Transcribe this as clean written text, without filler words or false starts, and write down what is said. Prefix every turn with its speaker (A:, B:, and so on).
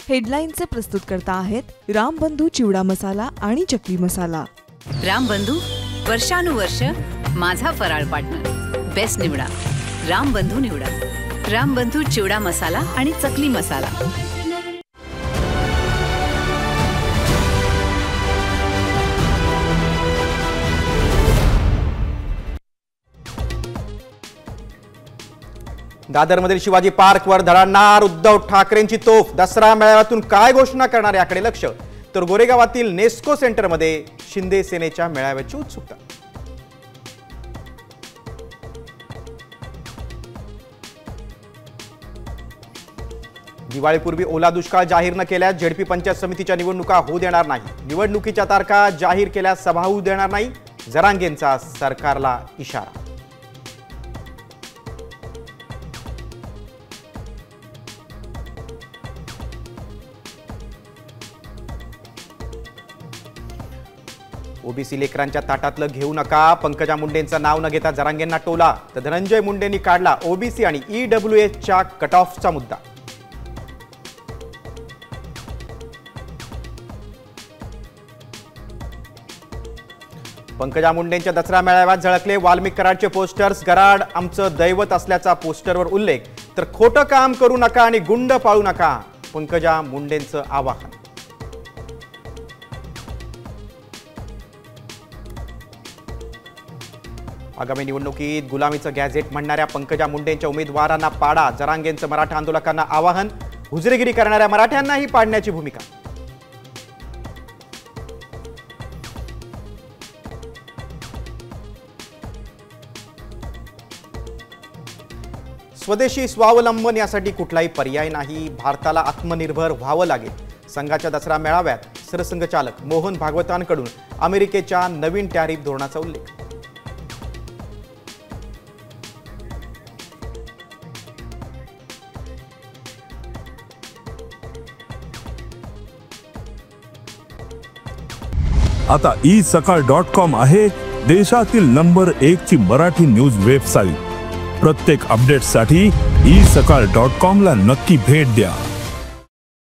A: हेडलाईनचे प्रस्तुतकर्ता आहेत रामबंधू चिवडा मसाला आणि चकली मसाला।
B: रामबंधू वर्षानुवर्ष माझा फराळ पार्टनर। बेस्ट निवडा, रामबंधू निवडा। रामबंधू चिवडा मसाला आणि चकली मसाला।
C: दादरमधील शिवाजी पार्कवर धडाडणार उद्धव ठाकरेंची तोफ। दसरा मेळाव्यातून काय घोषणा करणार याकडे लक्ष, तर गोरेगावातील नेस्को सेंटरमध्ये शिंदे सेनेच्या मेळाव्याची उत्सुकता। दिवाळीपूर्वी ओला दुष्काळ जाहीर न केल्यास झेडपी पंचायत समितीच्या निवडणुका होऊ देणार नाही। निवडणुकीच्या तारखा जाहीर केल्यास सभा होऊ देणार नाही, जरांगेंचा सरकारला इशारा। ओबीसी लेकरांच्या ताटातलं घेऊ नका, पंकजा मुंडेंचं नाव न घेता जरांगेंना टोला। तर धनंजय मुंडेंनी काढला ओबीसी आणि ईडब्ल्यूएसच्या कट ऑफचा मुद्दा। पंकजा मुंडेंच्या दसरा मेळाव्यात झळकले वाल्मिक कराडचे पोस्टर्स। कराड आमचं दैवत असल्याचा पोस्टरवर उल्लेख, तर खोटं काम करू नका आणि गुंड पाळू नका, पंकजा मुंडेंचं आवाहन। आगामी निवडणुकीत गुलामीचं गॅझेट म्हणणाऱ्या पंकजा मुंडेंच्या उमेदवारांना पाडा, जरांगेंचं मराठा आंदोलकांना आवाहन। हुजरेगिरी करणाऱ्या मराठ्यांनाही पाडण्याची भूमिका। स्वदेशी स्वावलंबन यासाठी कुठलाही पर्याय नाही, भारताला आत्मनिर्भर व्हावं लागेल। संघाच्या दसरा मेळाव्यात सरसंघचालक मोहन भागवतांकडून अमेरिकेच्या नवीन टॅरिफ धोरणाचा उल्लेख।
D: आता isakal.com आहे देशातील नंबर 1 ची मराठी न्यूज वेबसाईट। प्रत्येक अपडेटसाठी isakal.com ला नक्की भेट द्या।